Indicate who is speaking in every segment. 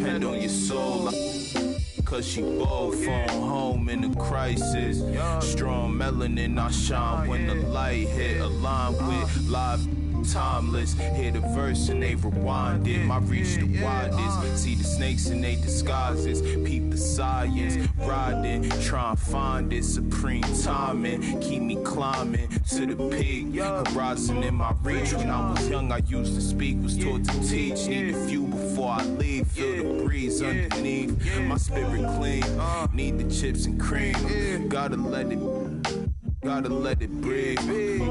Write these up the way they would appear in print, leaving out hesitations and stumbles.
Speaker 1: Depend on your soul. Cause she both phone home in a crisis. Strong melanin, I shine when the light hit. Aligned with live timeless. Hear the verse and they rewind it. My reach the widest. See the snakes in they disguises. Peep the science. Riding, try and find it. Supreme timing. Keep me climbing to the peak. Horizon in my reach. When I was young, I used to speak. Was taught to teach. Need a few before I leave. Feel the breeze underneath. My spirit clean. Need the chips and cream. Gotta let it breathe.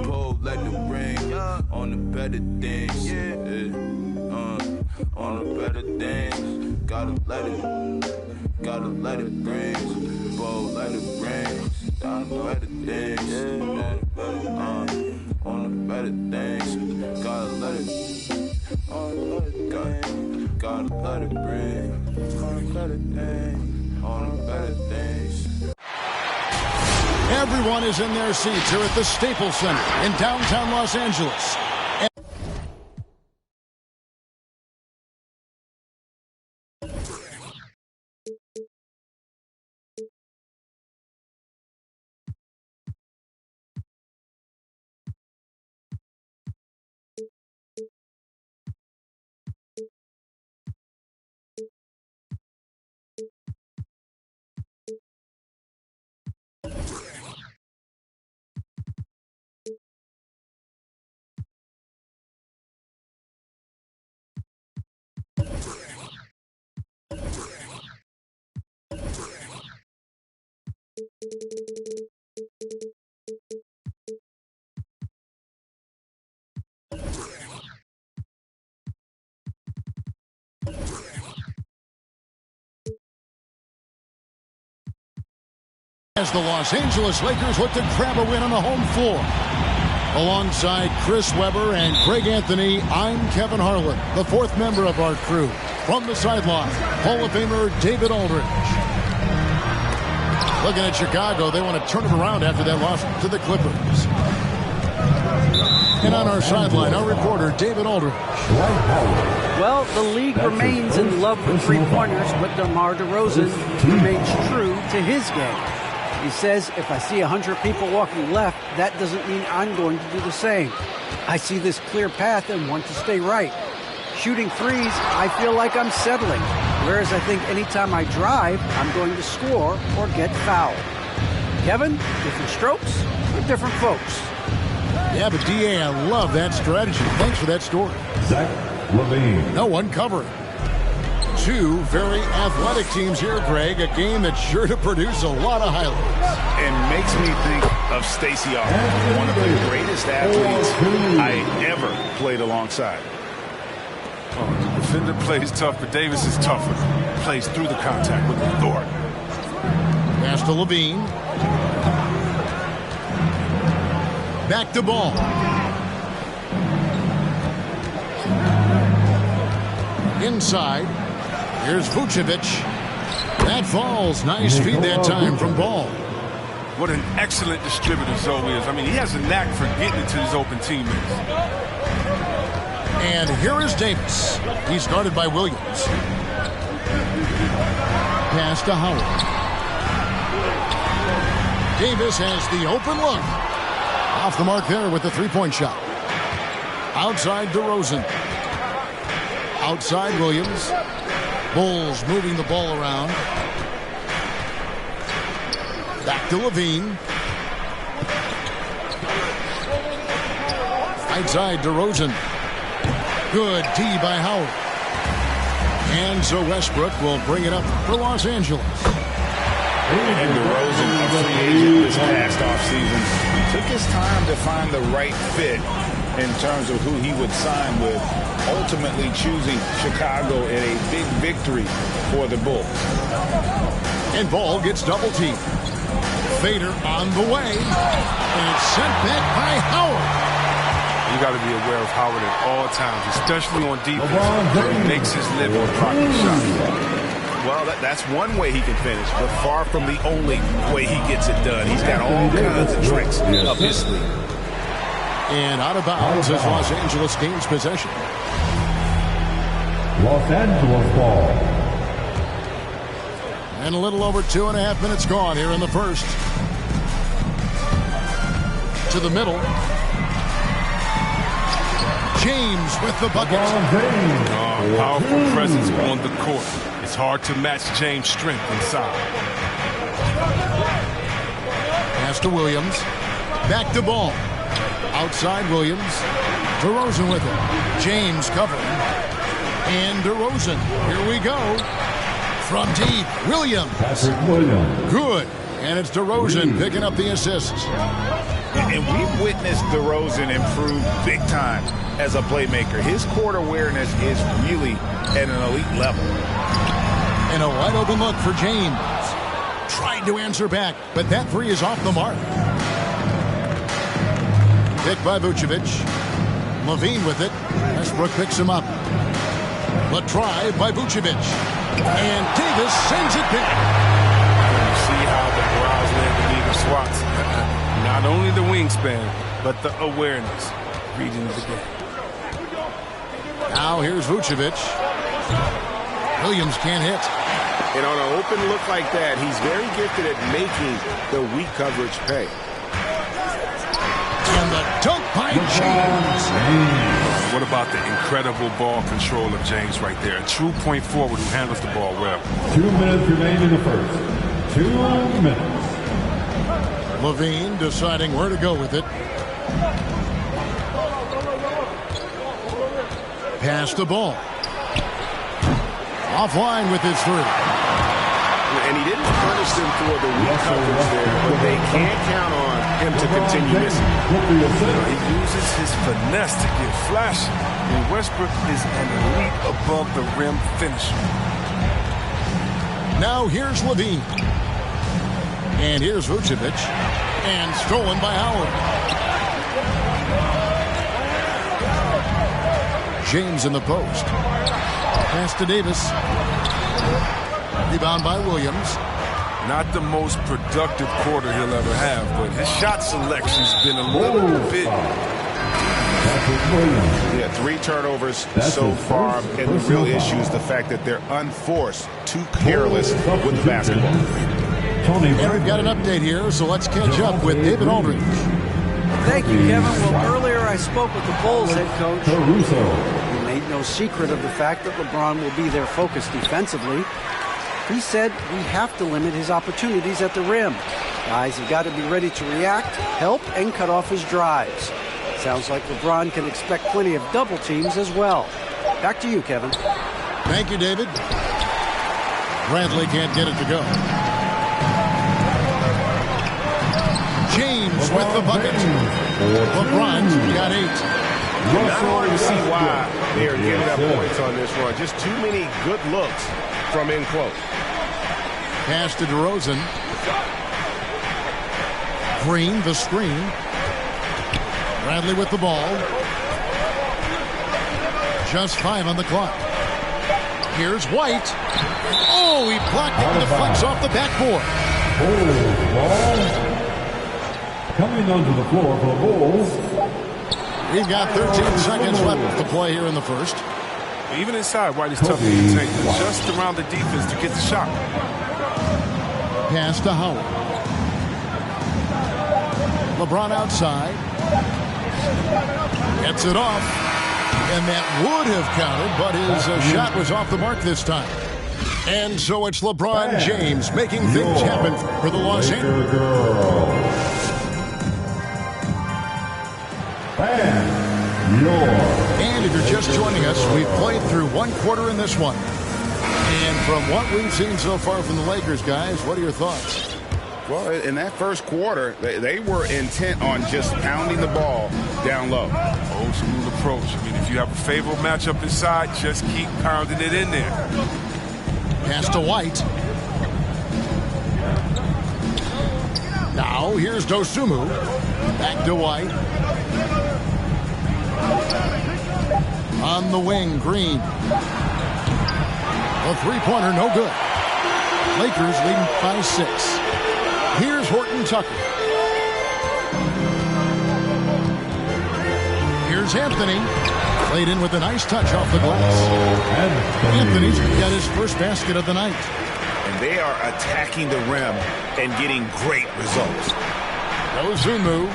Speaker 1: Pull, let it ring. On the better things. On the better things. Gotta let it ring. Pull, let it ring. On the better things. On the better things. Gotta let it. Gotta let it ring. On the better things. On the better things.
Speaker 2: Everyone is in their seats here at the Staples Center in downtown Los Angeles. As the Los Angeles Lakers look to grab a win on the home floor. Alongside Chris Webber and Greg Anthony, I'm Kevin Harlan, the fourth member of our crew. From the sideline, Hall of Famer David Aldridge. Looking at Chicago, they want to turn it around after that loss to the Clippers. And on our sideline, our reporter, David Aldridge.
Speaker 3: Well, the league remains in love with three-pointers, but DeMar DeRozan remains true to his game. He says, if I see 100 people walking left, that doesn't mean I'm going to do the same. I see this clear path and want to stay right. Shooting threes, I feel like I'm settling. Whereas I think anytime I drive, I'm going to score or get fouled. Kevin, different strokes for different folks.
Speaker 2: Yeah, but D.A., I love that strategy. Thanks for that story.
Speaker 4: Zach LaVine.
Speaker 2: No one covering. Two very athletic teams here, Greg. A game that's sure to produce a lot of highlights.
Speaker 5: And makes me think of Stacey Augmon, one of the greatest athletes I ever played alongside.
Speaker 6: Oh, the defender plays tough, but Davis is tougher. Plays through the contact with authority.
Speaker 2: Pass to LaVine. Back to Ball. Inside. Here's Vucevic. That falls. Nice feed that time from Ball.
Speaker 6: What an excellent distributor Zoe is. I mean, he has a knack for getting it to his open teammates.
Speaker 2: And here is Davis. He's guarded by Williams. Pass to Howard. Davis has the open look. Off the mark there with the three-point shot. Outside DeRozan. Outside Williams. Bulls moving the ball around. Back to LaVine. Outside DeRozan. Good D by Howard. And so Westbrook will bring it up for Los Angeles.
Speaker 5: And DeRozan, a free agent this past offseason, took his time to find the right fit in terms of who he would sign with, ultimately choosing Chicago in a big victory for the Bulls.
Speaker 2: And Ball gets double teamed. Fader on the way. And it's sent back by Howard.
Speaker 6: You got to be aware of Howard at all times, especially on defense, where he makes his living blocking shots.
Speaker 5: Well, that's one way he can finish, but far from the only way he gets it done. He's got all kinds of tricks up his sleeve.
Speaker 2: And out of bounds as Los Angeles gains possession.
Speaker 4: Los Angeles ball.
Speaker 2: And a little over 2.5 minutes gone here in the first. To the middle. James with the bucket.
Speaker 6: Powerful presence on the court. It's hard to match James' strength inside.
Speaker 2: Pass to Williams. Back to Ball. Outside Williams. DeRozan with it. James covering. And DeRozan. Here we go. From deep. Williams. Good. And it's DeRozan picking up the assist.
Speaker 5: And we've witnessed DeRozan improve big time as a playmaker. His court awareness is really at an elite level.
Speaker 2: And a wide open look for James. Tried to answer back, but that three is off the mark. Picked by Vucevic. Levine with it. Westbrook picks him up. The try by Vucevic. And Davis sends it back.
Speaker 6: You see how the Browns led the league of swats. Not only the wingspan, but the awareness. Reading the game.
Speaker 2: Now here's Vucevic. Williams can't hit.
Speaker 7: And on an open look like that, he's very gifted at making the weak coverage pay.
Speaker 2: And the dunk by James.
Speaker 6: What about the incredible ball control of James right there? A true point forward who handles the ball well.
Speaker 4: 2 minutes remain in the first. 2 minutes.
Speaker 2: Levine deciding where to go with it. Pass the ball. Offline with his three.
Speaker 7: And he didn't punish them for the weak coverage there, but they can't count on him to continue missing.
Speaker 6: He uses his finesse to get flashy. And Westbrook is an elite above the rim finisher.
Speaker 2: Now here's Levine. And here's Vucevic. And stolen by Howard. James in the post. Pass to Davis. Rebound by Williams.
Speaker 6: Not the most productive quarter he'll ever have, but his shot selection's been a little bit.
Speaker 7: Yeah, 3 turnovers so far, and the real issue is the fact that they're unforced, too careless with the basketball.
Speaker 2: And we've got an update here, so let's catch up with David Aldridge.
Speaker 3: Thank you, Kevin. Well, earlier I spoke with the Bulls head coach. He made no secret of the fact that LeBron will be their focus defensively. He said we have to limit his opportunities at the rim. Guys have got to be ready to react, help, and cut off his drives. Sounds like LeBron can expect plenty of double teams as well. Back to you, Kevin.
Speaker 2: Thank you, David. Bradley can't get it to go. James with the bucket. LeBron's got 8.
Speaker 7: Not hard to see why they are giving up points on this run. Just too many good looks from in close.
Speaker 2: Pass to DeRozan. Green, the screen. Bradley with the ball. Just 5 on the clock. Here's White. Oh, he blocked it and deflects off the backboard.
Speaker 4: Coming onto the floor for the Bulls.
Speaker 2: We've got 13 seconds left to play here in the first.
Speaker 6: Even inside, White is tough to contain. Just around the defense to get the shot.
Speaker 2: Pass to Howard. LeBron outside. Gets it off. And that would have counted, but his shot was off the mark this time. And so it's LeBron James making things happen for the Los Angeles. And if you're just joining us, we've played through 1 quarter in this one. And from what we've seen so far from the Lakers, guys, what are your thoughts?
Speaker 7: Well, in that first quarter, they were intent on just pounding the ball down low.
Speaker 6: Old school approach. I mean, if you have a favorable matchup inside, just keep pounding it in there.
Speaker 2: Pass to White. Now, here's Dosunmu. Back to White. On the wing, Green. A three-pointer, no good. Lakers leading by 6. Here's Horton Tucker. Here's Anthony. Played in with a nice touch off the glass. Anthony's got his first basket of the night.
Speaker 5: And
Speaker 7: and they are attacking the rim and getting great results.
Speaker 2: Osunmu.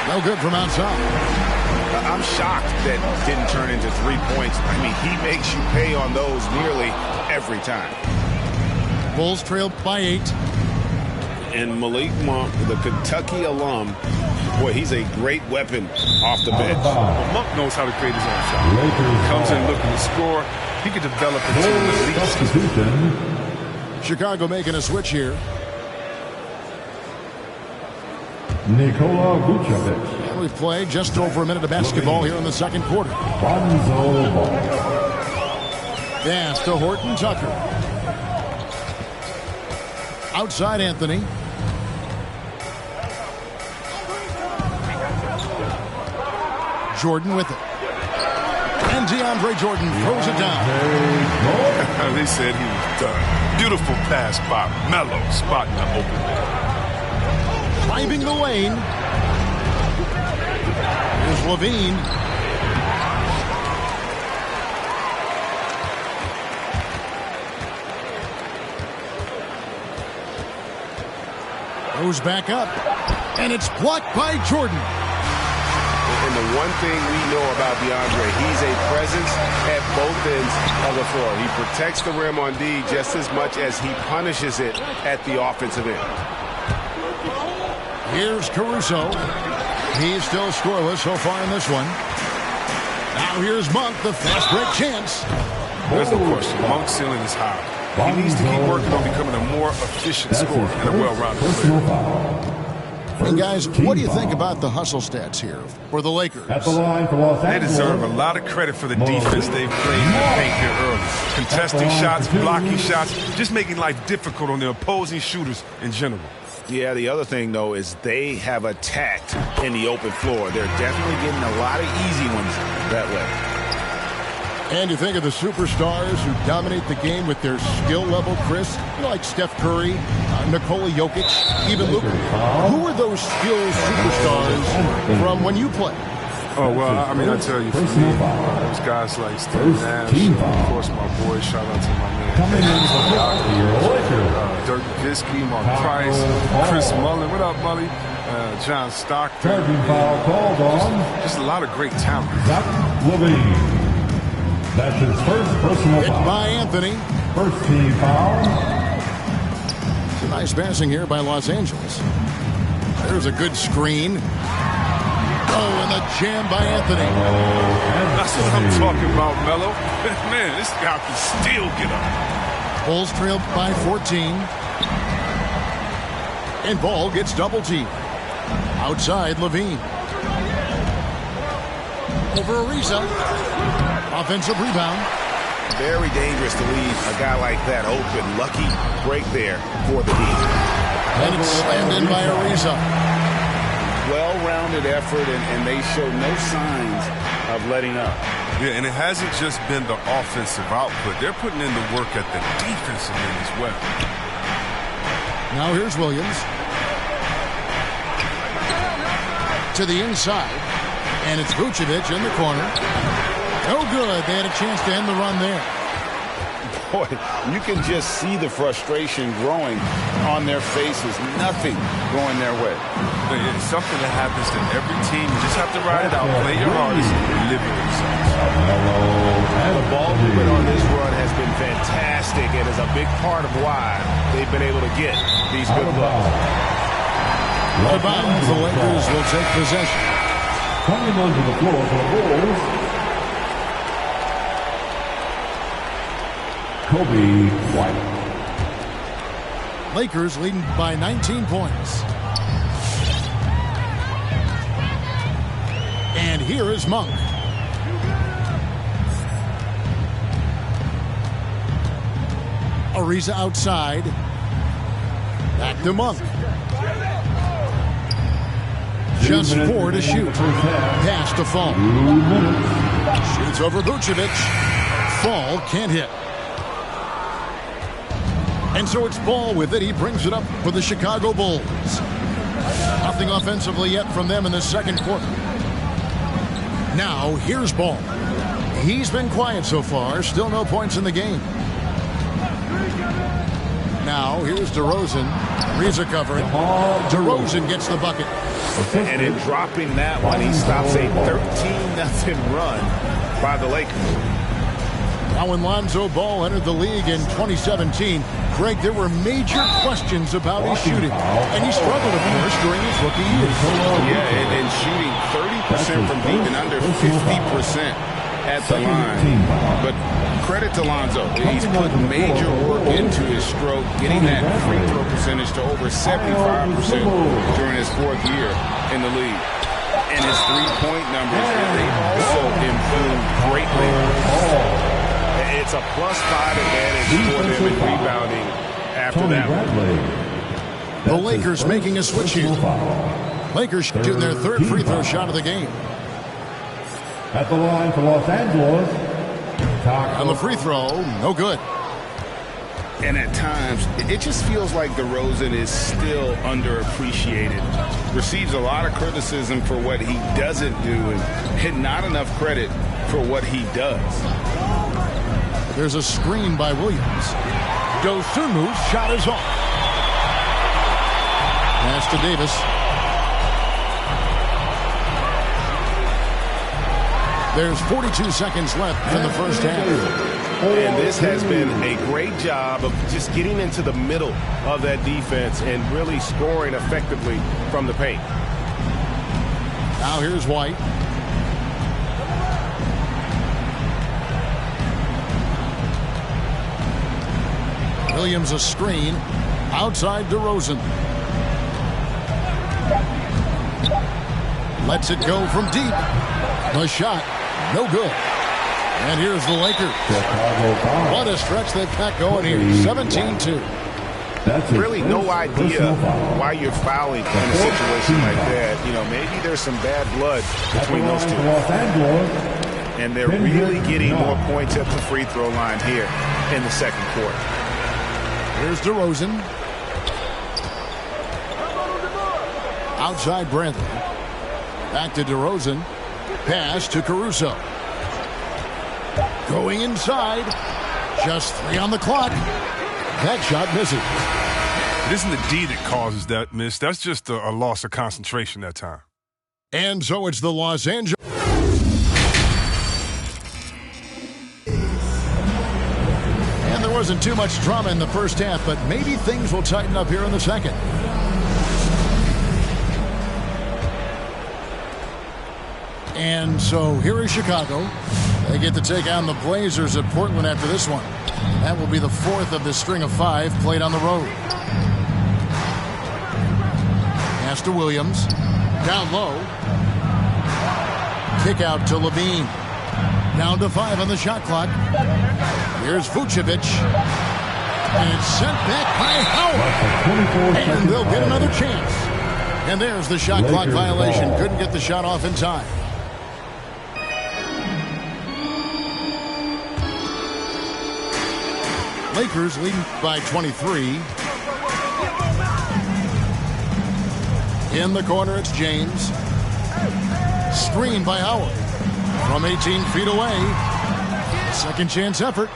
Speaker 2: No good from outside.
Speaker 7: I'm shocked that didn't turn into 3 points. I mean, he makes you pay on those nearly every time.
Speaker 2: Bulls trail by 8.
Speaker 8: And Malik Monk, the Kentucky alum, boy, he's a great weapon off the bench.
Speaker 6: Well, Monk knows how to create his own shot. He comes in looking to score. He could develop into an elite.
Speaker 2: Chicago making a switch here.
Speaker 4: Nikola Vucevic.
Speaker 2: We've played just over a minute of basketball here in the second quarter. Pass to Horton Tucker. Outside Anthony. Jordan with it. And DeAndre Jordan throws it down.
Speaker 6: They said he was done. Beautiful pass by Melo, spotting the open man.
Speaker 2: Driving the lane. Here's Levine. Goes back up. And it's blocked by Jordan.
Speaker 8: And the one thing we know about DeAndre, he's a presence at both ends of the floor. He protects the rim on D just as much as he punishes it at the offensive end.
Speaker 2: Here's Caruso. He's still scoreless so far in this one. Now here's Monk, the fast break chance.
Speaker 6: There's no question. Monk's ceiling is high. He needs to keep working on becoming a more efficient scorer and a well-rounded player.
Speaker 2: And guys, what do you think about the hustle stats here for the Lakers?
Speaker 4: At the line for Los
Speaker 6: They
Speaker 4: Angeles.
Speaker 6: deserve a lot of credit for the defense they've played in the paint here early. Contesting shots, blocking shots, just making life difficult on the opposing shooters in general.
Speaker 7: Yeah, the other thing, though, is they have attacked in the open floor. They're definitely getting a lot of easy ones that way.
Speaker 2: And you think of the superstars who dominate the game with their skill level, Chris, like Steph Curry, Nikola Jokic, even Luka. Who are those skills superstars from when you played?
Speaker 6: Oh, well, I mean, I tell you, for me, there's guys like Steve Nash, of course, my boy, shout out to my man, Dirk Nowitzki, Mark Price, Chris Mullin, what up, Mully? John Stockton. Just a lot of great talent.
Speaker 4: Zach Levine. That's his first personal
Speaker 2: Hit
Speaker 4: foul.
Speaker 2: by Anthony.
Speaker 4: First team foul.
Speaker 2: It's a nice passing here by Los Angeles. There's a good screen. Oh, and the jam by Anthony.
Speaker 6: That's what I'm talking about, Melo. Man, this guy can still get up.
Speaker 2: Bulls trail by 14. And ball gets double teamed. Outside Levine. Over Ariza. Offensive rebound.
Speaker 7: Very dangerous to leave a guy like that open. Lucky break there for the team.
Speaker 2: And it's slammed in by Ariza.
Speaker 7: Well-rounded effort, and they show no signs of letting up.
Speaker 6: Yeah, and it hasn't just been the offensive output. They're putting in the work at the defensive end as well.
Speaker 2: Now here's Williams. To the inside. And it's Vucevic in the corner. No good. They had a chance to end the run there.
Speaker 7: Boy, you can just see the frustration growing on their faces. Nothing going their way.
Speaker 6: It's something that happens to every team. You just have to ride it out, play your hardest, and live with yourself.
Speaker 7: The ball movement on this run has been fantastic and is a big part of why they've been able to get these good looks.
Speaker 2: Rebound. The Lakers will take possession.
Speaker 4: Coming onto the floor for the Bulls. Kobe White.
Speaker 2: Lakers leading by 19 points. And here is Monk. Ariza outside. Back to Monk. Just 4 to shoot. Pass to Fall. Shoots over Vucevic. Fall can't hit. And so it's Ball with it. He brings it up for the Chicago Bulls. Nothing offensively yet from them in the second quarter. Now, here's Ball. He's been quiet so far. Still no points in the game. Now, here's DeRozan. Reza covering. DeRozan gets the bucket.
Speaker 7: And in dropping that one, he stops a 13-0 run by the Lakers.
Speaker 2: Now, when Lonzo Ball entered the league in 2017, Greg, there were major questions about his shooting. And he struggled, of course, during his rookie years.
Speaker 5: Yeah, and shooting 30% from deep and under 50% at the line. But credit to Lonzo. He's put major work into his stroke, getting that free throw percentage to over 75% during his fourth year in the league. And his three-point numbers, they also improved greatly.
Speaker 7: It's a +5 advantage for them in rebounding after that one.
Speaker 2: The Lakers making a switch here. Lakers shooting their third free throw shot of the game.
Speaker 4: At the line for Los Angeles.
Speaker 2: On the free throw, no good.
Speaker 5: And at times, it just feels like DeRozan is still underappreciated. Receives a lot of criticism for what he doesn't do and not enough credit for what he does.
Speaker 2: There's a screen by Williams. Dosunmu's shot is off. Pass to Davis. There's 42 seconds left in the first half.
Speaker 7: And this has been a great job of just getting into the middle of that defense and really scoring effectively from the paint.
Speaker 2: Now here's White. Williams a screen. Outside DeRozan. Lets it go from deep. The shot, no good. And here's the Lakers. What a stretch they've got going here. 17-2.
Speaker 7: Really no idea why you're fouling in a situation like that. You know, maybe there's some bad blood between those two. And they're really getting more points at the free throw line here in the second quarter.
Speaker 2: Here's DeRozan. Outside Bradley. Back to DeRozan. Pass to Caruso. Going inside. Just 3 on the clock. That shot misses.
Speaker 6: It isn't the D that causes that miss. That's just a loss of concentration that time.
Speaker 2: And so it's the Los Angeles. And there wasn't too much drama in the first half, but maybe things will tighten up here in the second. And so here is Chicago. They get to take on the Blazers at Portland after this one. That will be the fourth of the string of 5 played on the road. Pass to Williams. Down low. Kick out to Levine. Down to 5 on the shot clock. Here's Vucevic. And it's sent back by Howard. And they'll get another chance. And there's the shot clock violation. Couldn't get the shot off in time. Lakers leading by 23. In the corner, it's James. Screen by Howard. From 18 feet away. Second chance effort.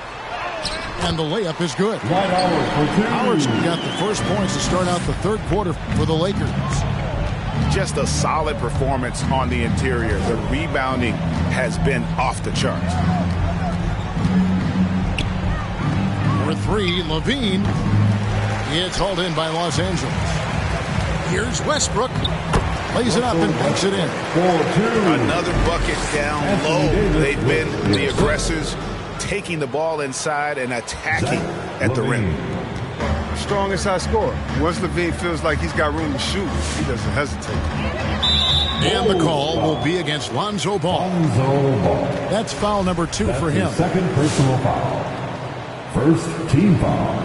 Speaker 2: And the layup is good. Howard's got the first points to start out the third quarter for the Lakers.
Speaker 7: Just a solid performance on the interior. The rebounding has been off the charts.
Speaker 2: Number 3, Levine. It's hauled in by Los Angeles. Here's Westbrook. Lays it up and banks it in.
Speaker 7: Another bucket down low. They've been the aggressors, taking the ball inside and attacking at the rim.
Speaker 9: Strongest high scorer. Once Levine feels like he's got room to shoot, he doesn't hesitate.
Speaker 2: And the call will be against Lonzo Ball. That's foul number 2 for him.
Speaker 4: Second personal foul. First team foul.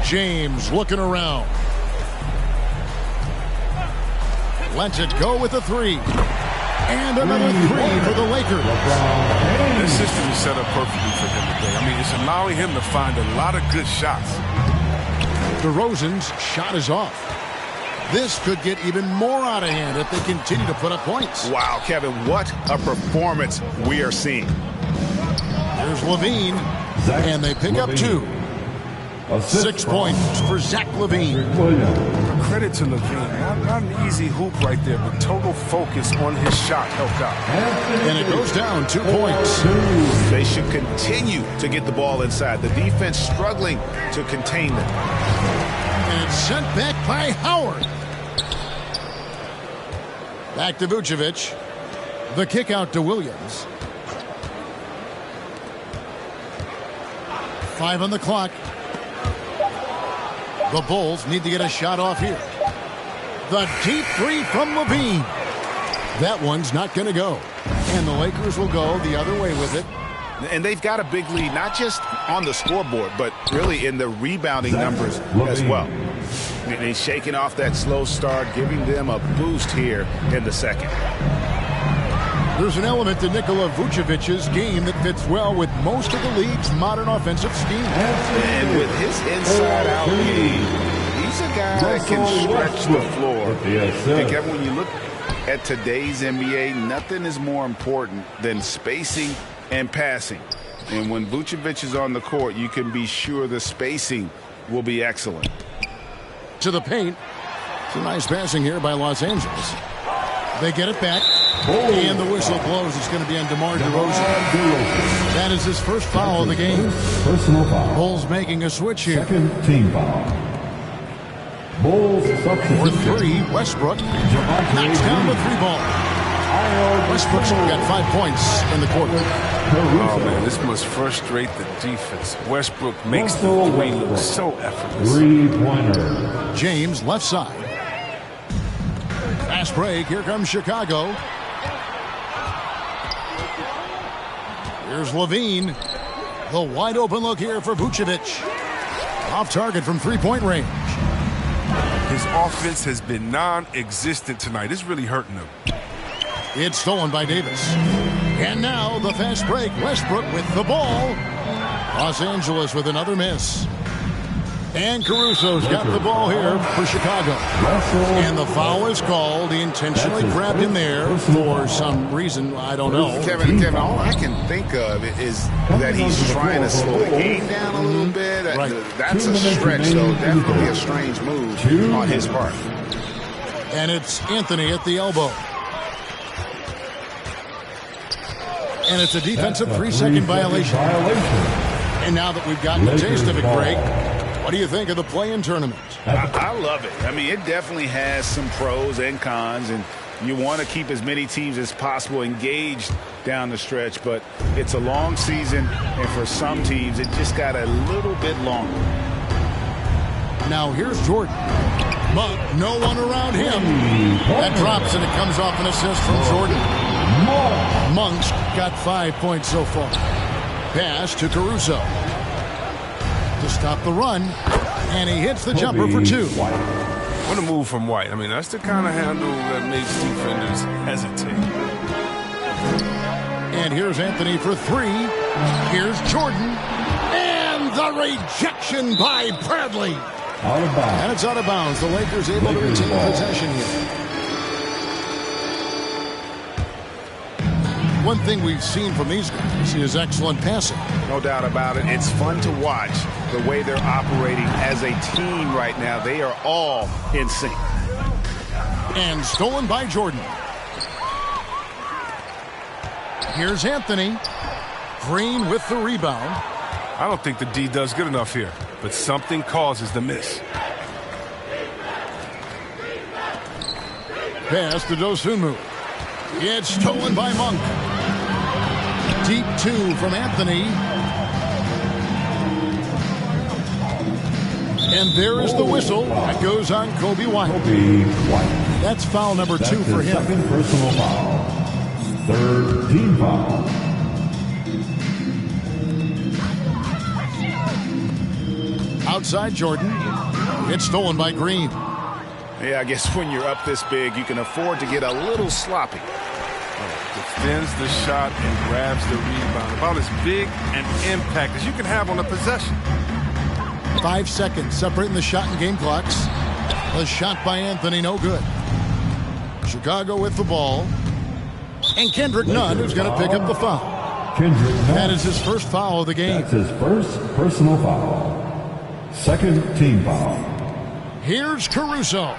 Speaker 2: James looking around. Lets it go with a 3. And another 3 for the Lakers.
Speaker 6: This system is set up perfectly for him today. I mean, it's allowing him to find a lot of good shots.
Speaker 2: DeRozan's shot is off. This could get even more out of hand if they continue to put up points.
Speaker 7: Wow, Kevin, what a performance we are seeing.
Speaker 2: There's Levine, and they pick up 2. 6 points for Zach Levine.
Speaker 6: Credit to Levine. Not an easy hoop right there, but total focus on his shot helped out.
Speaker 2: And it goes down 2 points.
Speaker 7: They should continue to get the ball inside. The defense struggling to contain them.
Speaker 2: And it's sent back by Howard. Back to Vucevic. The kick out to Williams. 5 on the clock. The Bulls need to get a shot off here. The deep 3 from Levine. That one's not going to go. And the Lakers will go the other way with it.
Speaker 7: And they've got a big lead, not just on the scoreboard, but really in the rebounding numbers as well. And he's shaking off that slow start, giving them a boost here in the second.
Speaker 2: There's an element to Nikola Vucevic's game that fits well with most of the league's modern offensive scheme.
Speaker 7: And with his inside-out game, he's a guy that can stretch the floor. And Kevin, when you look at today's NBA, nothing is more important than spacing and passing. And when Vucevic is on the court, you can be sure the spacing will be excellent.
Speaker 2: To the paint. Some nice passing here by Los Angeles. They get it back. And the whistle blows. It's going to be on DeMar DeRozan. That is his first foul of the game.
Speaker 4: Personal foul.
Speaker 2: Bulls making a switch here.
Speaker 4: Second team foul. Bulls
Speaker 2: For 3, Westbrook knocks down the 3 ball. Westbrook's got 5 points in the quarter.
Speaker 6: Oh, man, this must frustrate the defense. Westbrook makes the 3 look so effortless.
Speaker 4: 3-pointer.
Speaker 2: James, left side. Fast break. Here comes Chicago. Here's Levine. The wide open look here for Vucevic. Off target from 3-point range.
Speaker 6: His offense has been non-existent tonight. It's really hurting him.
Speaker 2: It's stolen by Davis. And now the fast break. Westbrook with the ball. Los Angeles with another miss. And Caruso's got the ball here for Chicago. And the foul is called. He intentionally grabbed him there for some reason. I don't know.
Speaker 7: Kevin, all I can think of is that he's trying to slow the game down a little bit.
Speaker 2: Right.
Speaker 7: That's a stretch, though. Definitely a strange move on his part.
Speaker 2: And it's Anthony at the elbow. And it's a defensive 3-second violation. And now that we've gotten a taste of it, Greg, what do you think of the play-in tournament?
Speaker 7: I love it. I mean, it definitely has some pros and cons, and you want to keep as many teams as possible engaged down the stretch, but it's a long season, and for some teams, it just got a little bit longer.
Speaker 2: Now here's Jordan. Monk, no one around him. That drops, and it comes off an assist from Jordan. Monk's got 5 points so far. Pass to Caruso. To stop the run, and he hits the jumper for 2.
Speaker 6: What a move from White. I mean, that's the kind of handle that makes defenders hesitate.
Speaker 2: And here's Anthony for 3. Here's Jordan. And the rejection by Bradley.
Speaker 4: Out of bounds.
Speaker 2: And it's out of bounds. The Lakers able to retain possession here. One thing we've seen from these guys is excellent passing.
Speaker 7: No doubt about it. It's fun to watch the way they're operating as a team right now. They are all in sync.
Speaker 2: And stolen by Jordan. Here's Anthony. Green with the rebound.
Speaker 6: I don't think the D does good enough here, but something causes the miss.
Speaker 2: Pass to Dosunmu. It's stolen by Monk. Deep 2 from Anthony. And there is the whistle. That goes on Kobe White. That's foul number 2 for him.
Speaker 4: Second personal foul. Third team foul.
Speaker 2: Outside Jordan. It's stolen by Green.
Speaker 7: Yeah, I guess when you're up this big, you can afford to get a little sloppy.
Speaker 6: Defends the shot and grabs the rebound. About as big an impact as you can have on a possession.
Speaker 2: 5 seconds separating the shot and game clocks. The shot by Anthony, no good. Chicago with the ball. And Kendrick Nunn is going to pick up the foul. That is his first foul of the game.
Speaker 4: That's his first personal foul. Second team foul.
Speaker 2: Here's Caruso.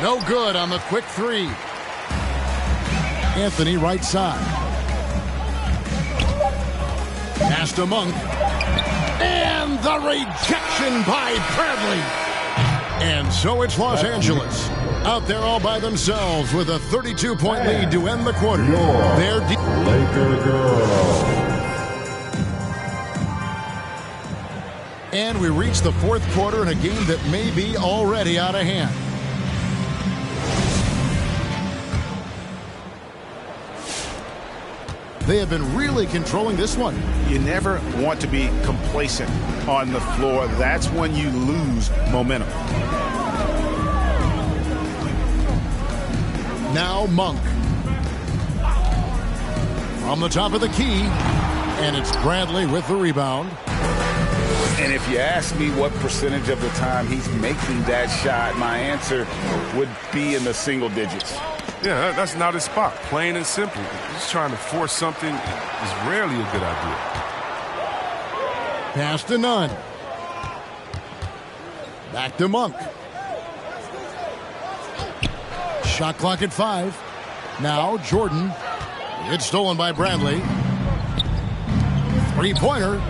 Speaker 2: No good on the quick three. Anthony right side. Pass to Monk. And the rejection by Bradley. And so it's Los Angeles out there all by themselves with a 32-point lead to end the quarter. They're
Speaker 4: Laker girls.
Speaker 2: And we reach the fourth quarter in a game that may be already out of hand. They have been really controlling this one.
Speaker 7: You never want to be complacent on the floor. That's when you lose momentum.
Speaker 2: Now Monk. From the top of the key. And it's Bradley with the rebound.
Speaker 5: And if you ask me what percentage of the time he's making that shot, my answer would be in the single digits.
Speaker 6: Yeah, that's not his spot. Plain and simple. Just trying to force something is rarely a good idea.
Speaker 2: Pass to Nunn. Back to Monk. Shot clock at 5. Now Jordan. It's stolen by Bradley. Three-pointer.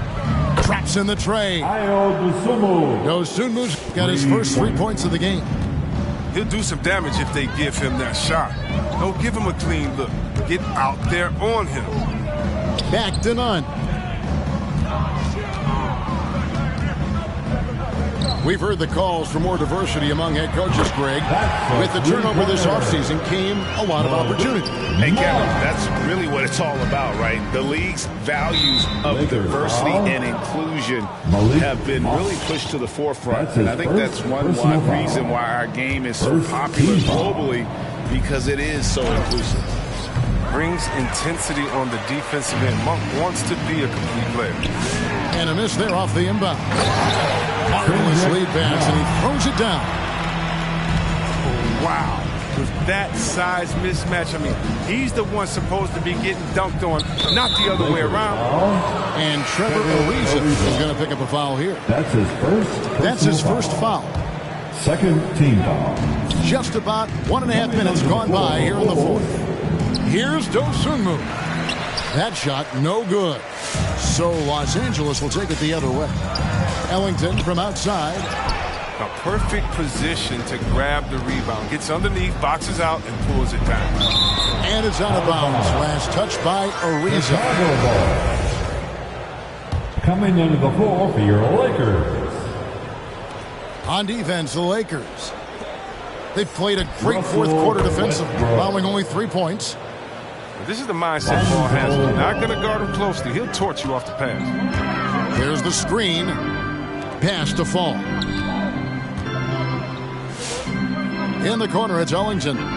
Speaker 2: Traps in the tray. Dosunmu's got his first 3 points of the game.
Speaker 6: He'll do some damage if they give him that shot. Don't give him a clean look. Get out there on him.
Speaker 2: Back to Nunn. We've heard the calls for more diversity among head coaches, Greg. With the turnover this offseason came a lot of opportunity.
Speaker 7: Hey, Kevin, that's really what it's all about, right? The league's values of diversity and inclusion have been really pushed to the forefront. And I think that's one reason why our game is so popular globally, because it is so inclusive.
Speaker 6: Brings intensity on the defensive end. Monk wants to be a complete player.
Speaker 2: And a miss there off the inbound. Marvelous lead pass, and he throws it down.
Speaker 6: Oh, wow. With that size mismatch, I mean, he's the one supposed to be getting dunked on, not the other way around.
Speaker 2: And Trevor Ariza is going to pick up a foul here.
Speaker 4: That's his first
Speaker 2: foul.
Speaker 4: Second team foul.
Speaker 2: Just about 1.5 minutes gone by here in the fourth. Here's Dosunmu. That shot, no good. So Los Angeles will take it the other way. Ellington from outside.
Speaker 6: A perfect position to grab the rebound. Gets underneath, boxes out, and pulls it down.
Speaker 2: And it's out of bounds. Last touch by Ariza.
Speaker 4: Coming into the floor for your Lakers.
Speaker 2: On defense, the Lakers. They've played a great fourth quarter defensively, allowing only 3 points.
Speaker 6: This is the mindset Paul has. You're not going to guard him closely. He'll torch you off the pass.
Speaker 2: Here's the screen. Pass to Fall. In the corner, it's Ellington. Tried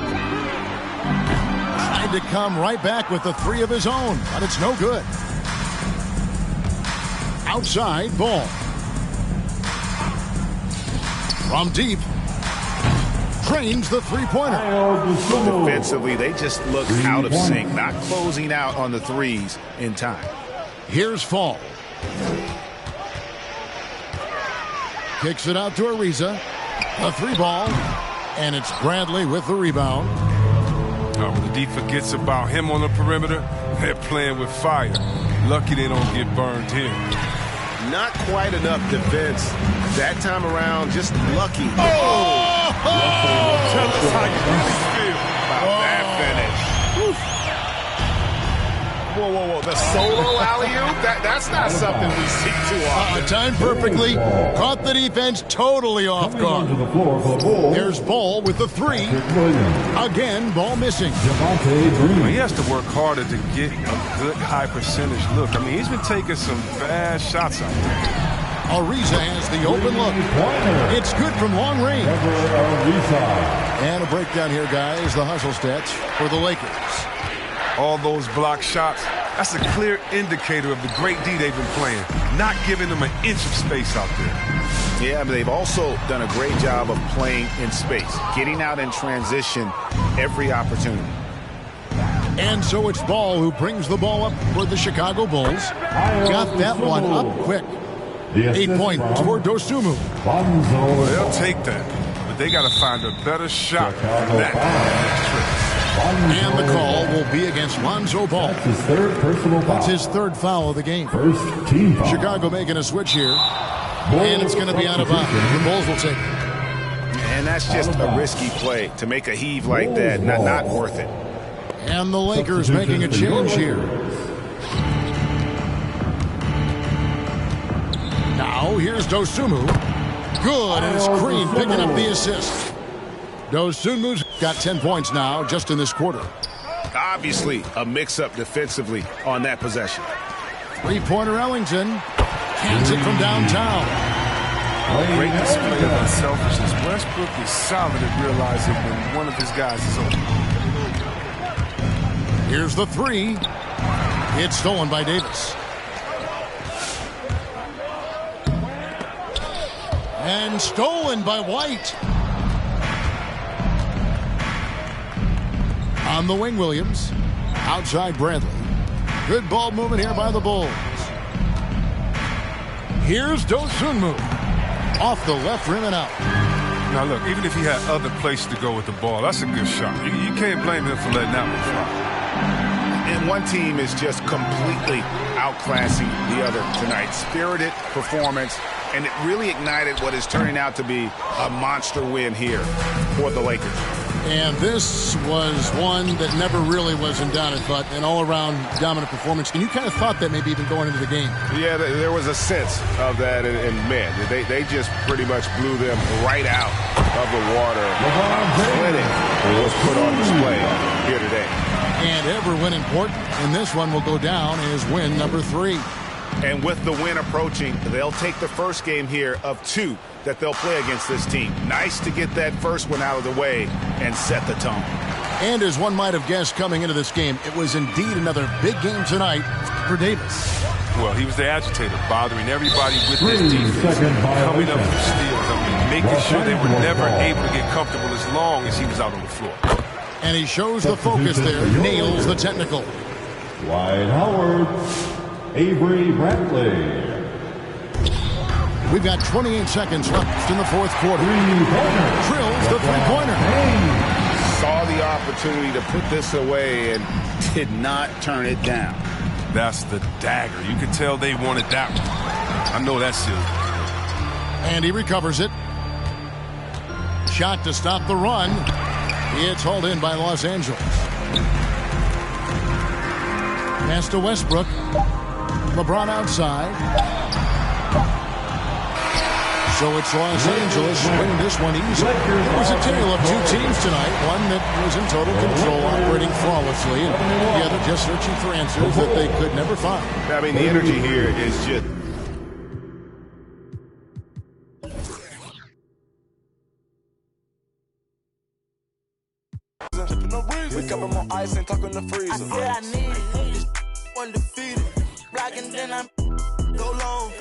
Speaker 2: to come right back with the 3 of his own, but it's no good. Outside, Ball. From deep. Drains the three-pointer.
Speaker 7: Defensively, they just look out of sync, not closing out on the threes in time.
Speaker 2: Here's Fall. Kicks it out to Ariza. A 3-ball. And it's Bradley with the rebound.
Speaker 6: When the D forgets about him on the perimeter, they're playing with fire. Lucky they don't get burned here.
Speaker 7: Not quite enough defense that time around, just lucky.
Speaker 6: Tell us how you really feel about that finish.
Speaker 7: Whoa. The solo alley-oop? That's not something we see too often.
Speaker 2: Timed perfectly. Caught the defense totally off guard. There's Ball with the 3. Again, Ball missing.
Speaker 6: Well, he has to work harder to get a good high percentage look. I mean, he's been taking some bad shots out there.
Speaker 2: Ariza has the open look. It's good from long range. And a breakdown here, guys. The hustle stats for the Lakers.
Speaker 6: All those block shots, that's a clear indicator of the great D they've been playing. Not giving them an inch of space out there.
Speaker 7: Yeah, but they've also done a great job of playing in space, getting out in transition every opportunity.
Speaker 2: And so it's Ball who brings the ball up for the Chicago Bulls. Got that one up quick. 8 points for Dosunmu.
Speaker 6: Well, they'll take that, but they got to find a better shot than that
Speaker 2: And the call will be against Lonzo Ball.
Speaker 4: That's his third personal foul.
Speaker 2: That's his third foul of the game.
Speaker 4: First team foul.
Speaker 2: Chicago making a switch here. And it's going to be out of bounds. The Bulls will take it.
Speaker 7: And that's just a risky play to make a heave like that. Not worth it.
Speaker 2: And the Lakers making a change here. Now here's Dosunmu. Good, and it's Green picking up the assist. Dosunmu's got 10 points now just in this quarter.
Speaker 7: Obviously a mix-up defensively on that possession.
Speaker 2: Three-pointer Ellington. Hands it from downtown.
Speaker 6: Great display of unselfishness. Westbrook is solid at realizing when one of his guys is open.
Speaker 2: Here's the three. It's stolen by Davis. And stolen by White. On the wing, Williams. Outside Bradley. Good ball movement here by the Bulls. Here's Dosunmu. Off the left rim and out.
Speaker 6: Now look, even if he had other places to go with the ball, that's a good shot. You can't blame him for letting that one fly.
Speaker 7: And one team is just completely outclassing the other tonight. Spirited performance, and it really ignited what is turning out to be a monster win here for the Lakers.
Speaker 2: And this was one that never really was in doubt, but an all-around dominant performance. And you kind of thought that maybe even going into the game. Yeah,
Speaker 8: there was a sense of that, and man, they just pretty much blew them right out of the water. Clinic was put on display here today.
Speaker 2: And every win important, and this one will go down as win number 3.
Speaker 7: And with the win approaching, they'll take the first game here of 2 that they'll play against this team. Nice to get that first one out of the way and set the tone.
Speaker 2: And as one might have guessed coming into this game, it was indeed another big game tonight for Davis.
Speaker 6: Well, he was the agitator, bothering everybody with his defense, coming up with steals, making sure they were never able to get comfortable as long as he was out on the floor.
Speaker 2: And he shows the focus there, nails the technical.
Speaker 4: Dwight Howard, Avery Bradley.
Speaker 2: We've got 28 seconds left in the fourth quarter. Drills the three-pointer.
Speaker 7: Saw the opportunity to put this away and did not turn it down.
Speaker 6: That's the dagger. You can tell they wanted that one. I know that's silly.
Speaker 2: And he recovers it. Shot to stop the run. It's hauled in by Los Angeles. Pass to Westbrook. LeBron outside. So it's Los Angeles winning this one easily. It was a tale of 2 teams tonight. One that was in total control, operating flawlessly, and the other just searching for answers that they could never find.
Speaker 8: I mean, the energy here is just...
Speaker 10: Wake up, I'm on ice and talking the freezer. I said I need it. Undefeated. Rockin' then I'm go long.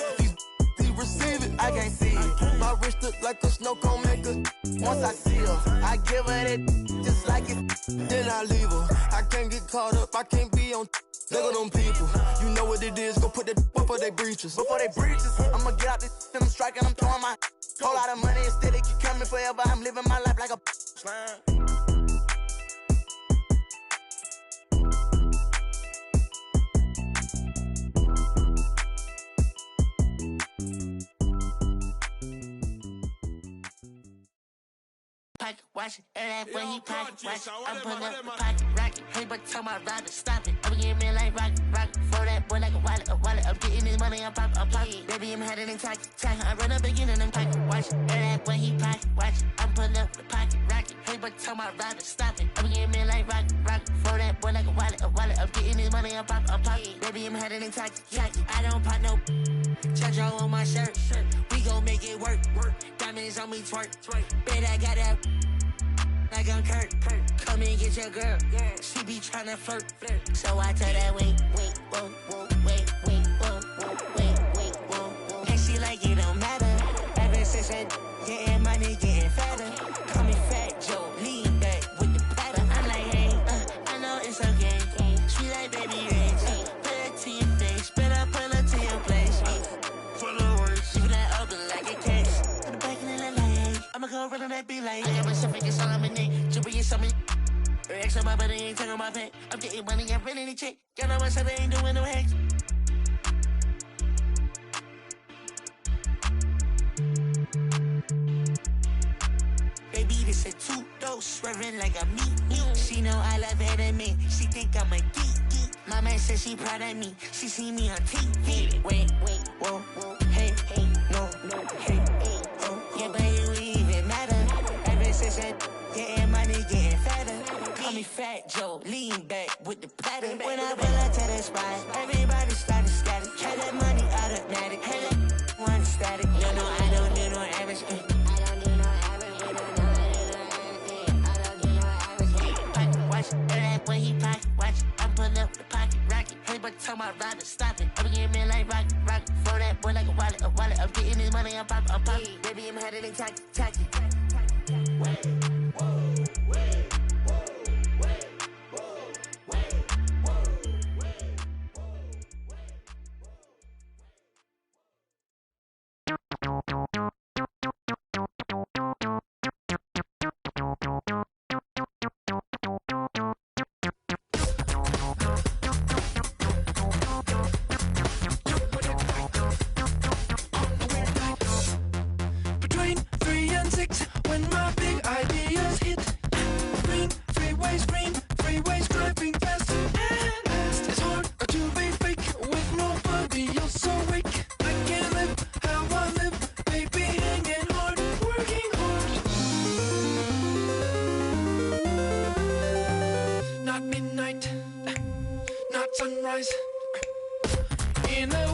Speaker 10: These receive it. I can't see it. My wrist look like a snow cone maker. Once I see her, I give her that just like it. Then I leave her. I can't get caught up. I can't be on. Look at them people. You know what it is. Go put that before they breaches. Before they breaches, I'ma get out this and I'm striking. I'm throwing my whole lot of money instead. It keep coming forever. I'm living my life like a slime.
Speaker 11: Pocket watch it, and that when he pocket watch it, I'm pulling up the pocket rocket. Hey, but tell my rider stop it. I'm getting me like rocket. For that boy like a wallet. I'm getting this money, I'm pocket. Baby, I'm headed in tack. I run up again and I'm pocket watch it, and that when he pocket watch it, I'm pulling up the pocket rocket. Hey, but tell my rider stop it. I'm getting me like rocket. For that boy like a wallet. I'm getting this money, I'm pocket. Baby, I'm headed in tack. I don't pop no. Chacho on my shirt. We gon' make it work. Diamonds on me twerk. Bet I got that. Like I'm Kurt. Come and get your girl. She be tryna flirt. So I tell that wait, whoa, wait, whoa. And she like it don't matter. Ever since what's up, ain't doing no hacks. Baby, this a two-dose, swerving like a meat. She know I love her than me. She think I'm a geek. My man says she proud of me. She see me on TV. Wait, whoa, hey, no, hey, oh, yeah, but you even matter. Ever since that, yeah, money getting fatter. Call me Fat Joe, lean back with the platter. When I pull up to the spot, everybody started scatter. Had that money automatic, had that one static. You know I don't do no average. When he pocket watch, I'm pulling up the pocket rocket. Hey, but tell my rider stop it. I'm getting me like rocket. Throw that boy like a wallet. I'm getting this money, I'm pop. Baby, I'm headed in tacky.
Speaker 10: Between 3 and 6, when my big ideas hit. Green freeways driving fast and fast. It's hard to be fake with nobody else awake. I can't live how I live, baby, hanging hard, working hard. Not midnight, not sunrise. In a